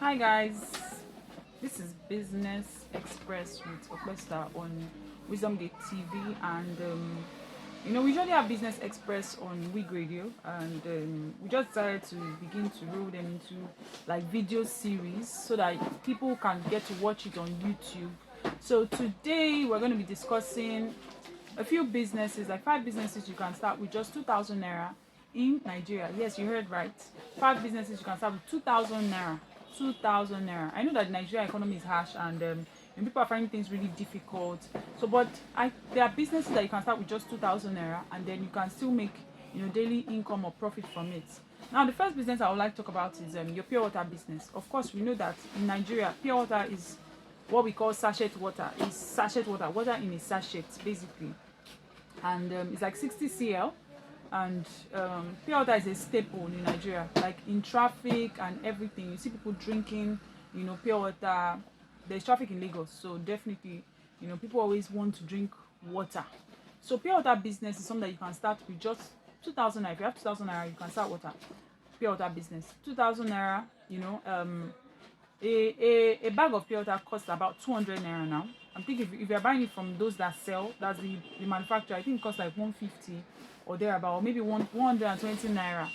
Hi guys, this is Business Express with Okwesta on Wisdom Gate TV, and we usually have Business Express on Wig Radio, and we just decided to begin to roll them into like video series so that people can get to watch it on YouTube. So today we're going to be discussing a few businesses, like 5 businesses you can start with just 2,000 naira in Nigeria. Yes, you heard right. 5 businesses you can start with 2,000 naira. 2,000 naira. I know that the Nigeria economy is harsh, and people are finding things really difficult. So, but there are businesses that you can start with just 2,000 naira, and then you can still make daily income or profit from it. Now, the first business I would like to talk about is your pure water business. Of course, we know that in Nigeria, pure water is what we call sachet water. It's sachet water in a sachet, basically, and it's like 60 cl. And pure water is a staple in Nigeria, like in traffic and everything. You see people drinking pure water. There's traffic in Lagos, so definitely people always want to drink water. So pure water business is something that you can start with just 2,000 naira. If you have 2,000 naira, you can start pure water business. 2,000 naira, a bag of pure water costs about 200 naira now. I'm thinking if you're buying it from those that sell, that's the manufacturer, I think it costs like 150 or thereabout, or maybe 120 naira.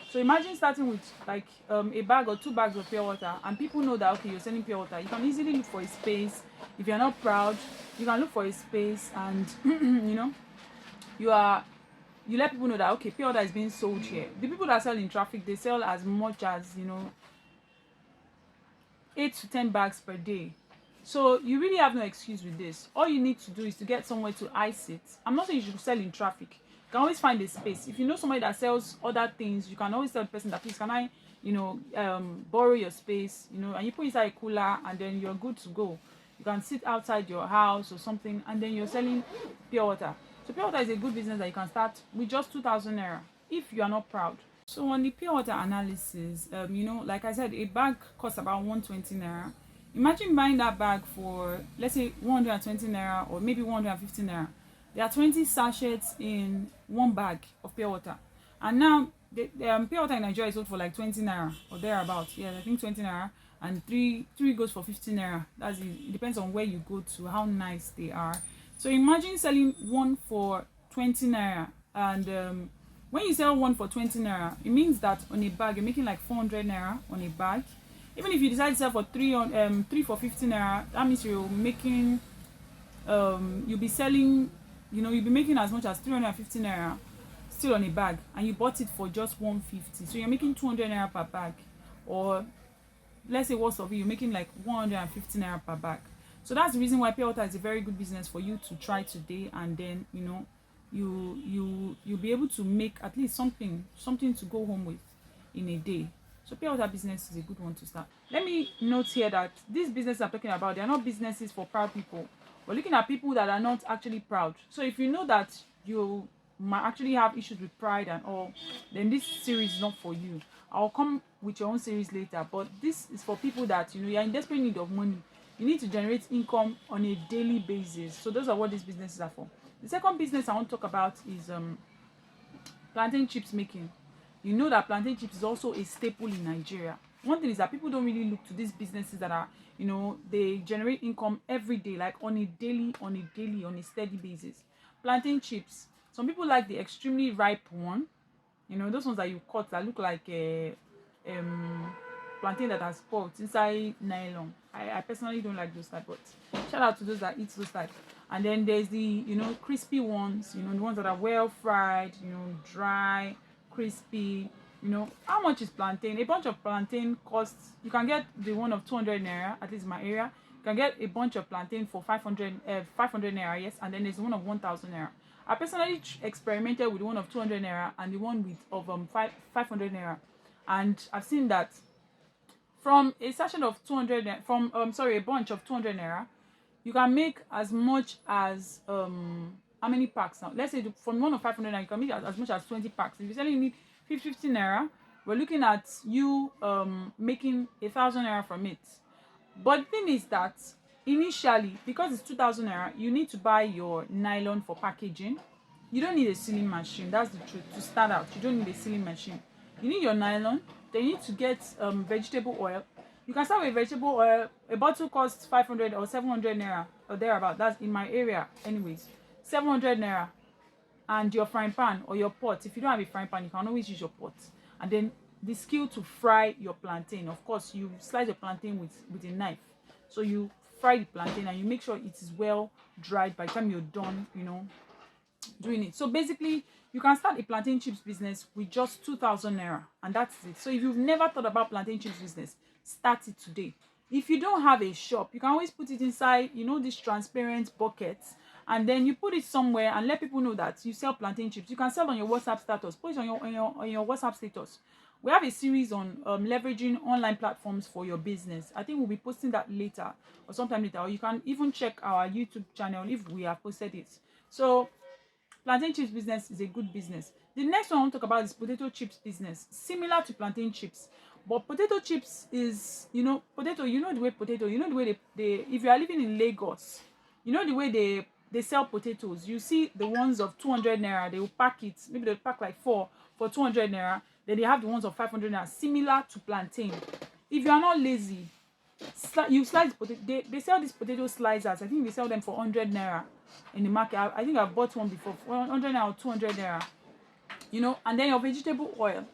So imagine starting with like a bag or 2 bags of pure water, and people know that okay, you're selling pure water. You can easily look for a space. If you're not proud, you can look for a space, and you let people know that okay, pure water is being sold here. The people that sell in traffic, they sell as much as 8 to 10 bags per day. So you really have no excuse with this. All you need to do is to get somewhere to ice it. I'm not saying you should sell in traffic. You can always find a space. If you know somebody that sells other things, you can always tell the person that, please, can I borrow your space, and you put inside a cooler, and then you're good to go. You can sit outside your house or something, and then you're selling pure water. So pure water is a good business that you can start with just 2,000 naira if you are not proud. So on the pure water analysis, like I said, a bag costs about 120 naira. Imagine buying that bag for, let's say, 120 naira or maybe 150 naira. There are 20 sachets in one bag of pure water. And now, the pure water in Nigeria is sold for like 20 naira or thereabouts. Yeah, I think 20 naira. And three goes for 15 naira. It depends on where you go to, how nice they are. So imagine selling one for 20 naira. And when you sell one for 20 naira, it means that on a bag, you're making like 400 naira on a bag. Even if you decide to sell for 3 for 15 naira, that means you're making, you'll be selling, you'll be making as much as 350 naira still on a bag, and you bought it for just 150. So you're making 200 naira per bag, or let's say worst of it, you're making like 150 naira per bag. So that's the reason why pure water is a very good business for you to try today, and then you'll be able to make at least something to go home with in a day. So pure water business is a good one to start. Let me note here that these businesses I'm talking about, they are not businesses for proud people. We're looking at people that are not actually proud. So if you know that you might actually have issues with pride and all, then this series is not for you. I'll come with your own series later, but this is for people that you're in desperate need of money. You need to generate income on a daily basis. So those are what these businesses are for. The second business I want to talk about is plantain chips making. You know that plantain chips is also a staple in Nigeria. One thing is that people don't really look to these businesses that are, they generate income every day, like on a steady basis. Plantain chips. Some people like the extremely ripe one. Those ones that you cut that look like a plantain that has spoiled inside nylon. I personally don't like those type, but shout out to those that eat those type. And then there's the crispy ones, the ones that are well fried, dry, crispy. How much is plantain? A bunch of plantain costs, you can get the one of 200 naira, at least in my area. You can get a bunch of plantain for 500 naira, yes, and then there's the one of 1,000 naira. I personally experimented with the one of 200 naira and the one of 500 naira, and I've seen that from a session of 200 a bunch of 200 naira, you can make as much as how many packs now? Let's say from one of 500 naira, you can make as much as 20 packs. If you suddenly need 50 naira, we're looking at you making 1,000 naira from it. But the thing is that initially, because it's 2,000 naira, you need to buy your nylon for packaging. You don't need a sealing machine. That's the truth. To start out, you don't need a sealing machine. You need your nylon. Then you need to get vegetable oil. You can start with vegetable oil. A bottle costs 500 or 700 naira or thereabout. That's in my area, anyways. 700 naira. And your frying pan or your pot. If you don't have a frying pan, you can always use your pot. And then the skill to fry your plantain. Of course, you slice your plantain with a knife. So you fry the plantain and you make sure it is well dried by the time you're done, doing it. So basically, you can start a plantain chips business with just 2,000 naira, and that's it. So if you've never thought about plantain chips business, start it today. If you don't have a shop, you can always put it inside, these transparent buckets, and then you put it somewhere and let people know that you sell plantain chips. You can sell on your WhatsApp status. Put it on your WhatsApp status. We have a series on leveraging online platforms for your business. I think we'll be posting that later or sometime later, or you can even check our YouTube channel if we have posted it. So plantain chips business is a good business. The next one I want to talk about is potato chips business. Similar to plantain chips, but potato chips is, potato, the way potato, the way they if you are living in Lagos, the way they sell potatoes. You see the ones of 200 naira, they will pack it, maybe they'll pack like 4 for 200 naira. Then they have the ones of 500 naira, similar to plantain. If you are not lazy, you slice potato. They sell these potato slicers. I think they sell them for 100 naira in the market. I think I've bought one before for 100 naira or 200 naira. And then your vegetable oil.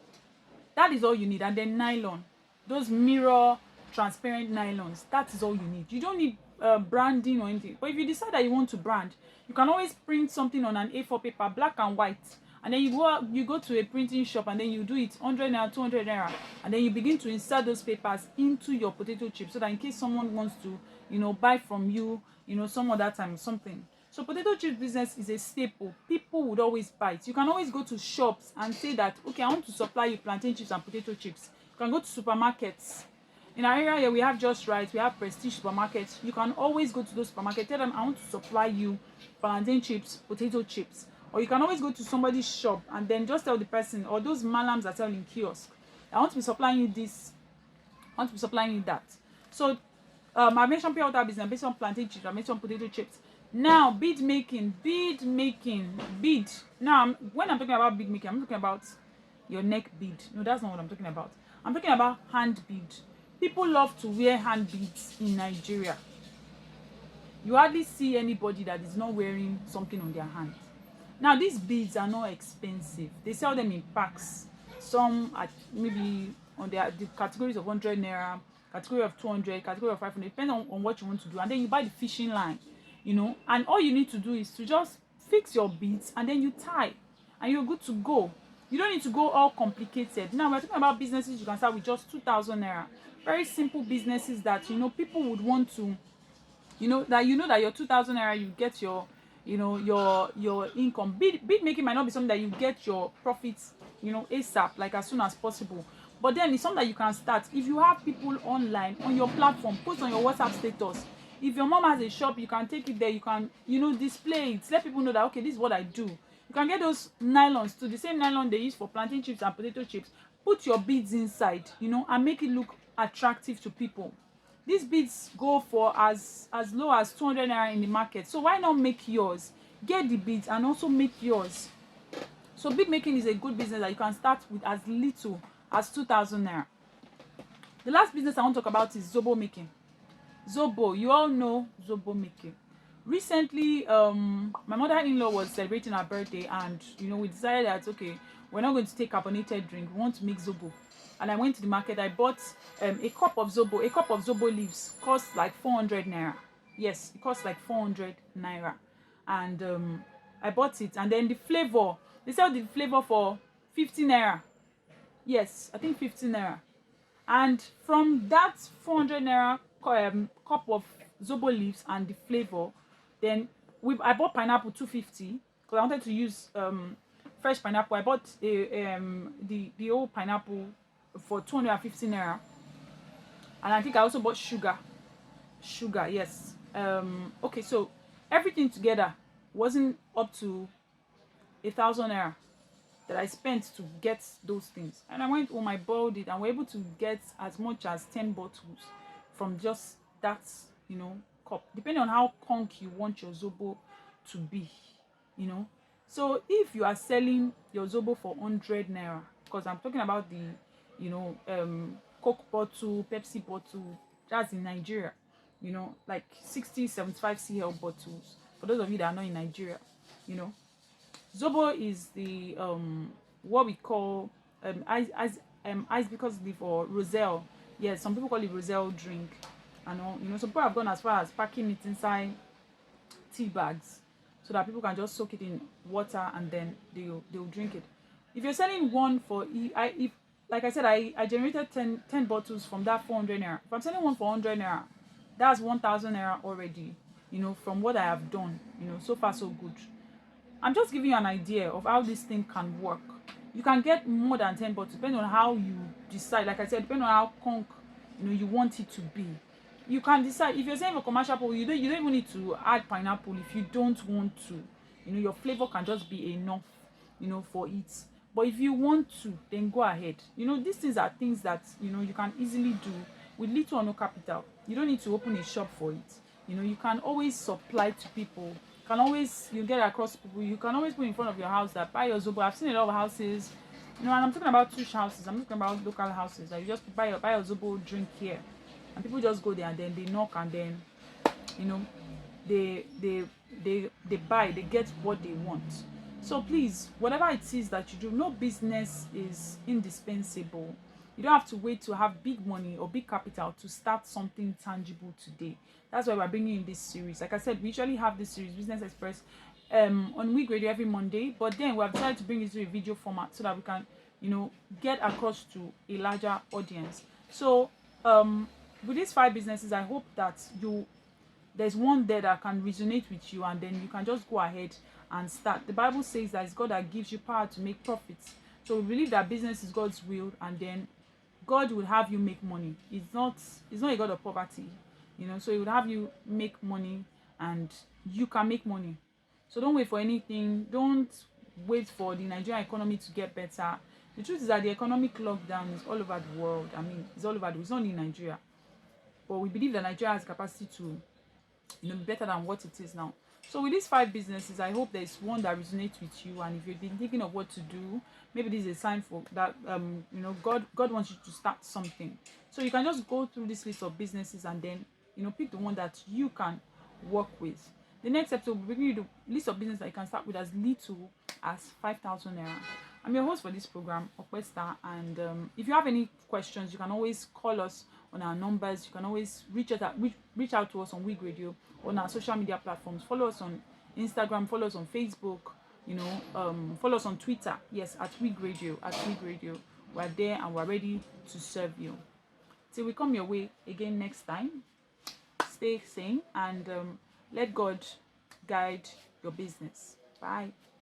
That is all you need. And then nylon, those mirror transparent nylons. That is all you need. You don't need branding or anything. But if you decide that you want to brand, you can always print something on an A4 paper, black and white. And then you go to a printing shop and then you do it 100 naira, 200 naira, and then you begin to insert those papers into your potato chips so that in case someone wants to, buy from you, some other time or something. So potato chips business is a staple. People would always buy it. You can always go to shops and say that, okay, I want to supply you plantain chips and potato chips. You can go to supermarkets. In our area here, we have Just Right, we have Prestige supermarkets. You can always go to those supermarkets, tell them I want to supply you plantain chips, potato chips. Or you can always go to somebody's shop and then just tell the person, or those malams that sell in kiosk, I want to be supplying you this, I want to be supplying you that. So I mentioned pure water business, I mentioned plantain chips, I mentioned potato chips. Now bead making. Now when I'm talking about bead making, I'm talking about your neck bead. No, that's not what I'm talking about. I'm talking about hand bead. People love to wear hand beads in Nigeria. You hardly see anybody that is not wearing something on their hand. Now these beads are not expensive. They sell them in packs. Some at maybe on the categories of 100 naira, category of 200, category of 500, depending on what you want to do. And then you buy the fishing line, and all you need to do is to just fix your beads and then you tie and you're good to go. You don't need to go all complicated. Now we're talking about businesses you can start with just 2,000 naira. Very simple businesses that people would want to, that your 2,000 naira, you get your your income. Bead making might not be something that you get your profits ASAP, like as soon as possible, but then it's something that you can start. If you have people online on your platform, post on your WhatsApp status. If your mom has a shop, you can take it there. You can display it, let people know that okay, this is what I do. You can get those nylons too, the same nylon they use for plantain chips and potato chips. Put your beads inside, and make it look attractive to people. These beads go for as low as 200 naira in the market. So why not make yours? Get the beads and also make yours. So bead making is a good business that you can start with as little as 2,000 naira. The last business I want to talk about is zobo making. Zobo, you all know zobo making. Recently, my mother-in-law was celebrating her birthday, and we decided that okay, we're not going to take carbonated drink. We want to make zobo. And I went to the market. I bought a cup of zobo. A cup of zobo leaves costs like 400 naira. Yes, it costs like 400 naira. And I bought it. And then the flavor, they sell the flavor for 50 naira. Yes, I think 50 naira. And from that 400 naira cup of zobo leaves and the flavor, then I bought pineapple 250 because I wanted to use fresh pineapple. I bought the old pineapple for 250 naira, and I think I also bought sugar, yes. Okay, so everything together wasn't up to 1,000 naira that I spent to get those things. And I went home, I boiled it, and we're able to get as much as 10 bottles from just that cup, depending on how conk you want your zobo to be. So if you are selling your zobo for 100 naira, because I'm talking about the Coke bottle, Pepsi bottle. That's in Nigeria. Like 60, 75 cl bottles. For those of you that are not in Nigeria, you know. Zobo is the what we call ice because leaf or roselle. Yes, some people call it roselle drink. I know, some people have gone as far as packing it inside tea bags so that people can just soak it in water and then they'll drink it. If you're selling one for if like I said, I generated 10 bottles from that 400 naira. If I'm selling one for 100 naira, that's 1,000 naira already, from what I have done. So far so good. I'm just giving you an idea of how this thing can work. You can get more than 10 bottles depending on how you decide. Like I said, depending on how conk you want it to be. You can decide. If you're saying for commercial pool, you don't even need to add pineapple if you don't want to. Your flavor can just be enough, for it. But if you want to, then go ahead. These things are things that you can easily do with little or no capital. You don't need to open a shop for it. You can always supply to people. You can always get across people. You can always put in front of your house that buy your zobo. I've seen a lot of houses, and I'm talking about tush houses. I'm talking about local houses that you just buy your zobo drink here, and people just go there and then they knock and then they buy, they get what they want. So please, whatever it is that you do, no business is indispensable. You don't have to wait to have big money or big capital to start something tangible today. That's why we're bringing in this series. Like I said, we usually have this series, Business Express, on Week Radio every Monday. But then we have decided to bring it to a video format so that we can, get across to a larger audience. So with these 5 businesses, I hope that there's one there that can resonate with you, and then you can just go ahead and start. The Bible says that it's God that gives you power to make profits. So we believe that business is God's will, and then God will have you make money. It's not a God of poverty, so He would have you make money, and you can make money. So don't wait for anything. Don't wait for the Nigerian economy to get better. The truth is that the economic lockdown is all over the world. I mean, it's all over the world. It's not in Nigeria. But we believe that Nigeria has capacity to be better than what it is now. So with these 5 businesses, I hope there's one that resonates with you, and if you've been thinking of what to do, maybe this is a sign for that. God wants you to start something. So you can just go through this list of businesses and then pick the one that you can work with. The next episode will bring you the list of business that you can start with as little as 5,000 naira. I'm your host for this program, Okwesta, and if you have any questions, you can always call us on our numbers. You can always reach out to us on Wig Radio, on our social media platforms. Follow us on Instagram, follow us on Facebook, follow us on Twitter. Yes, at Wig Radio. We're there and we're ready to serve you. Till we come your way again next time, stay sane and let God guide your business. Bye.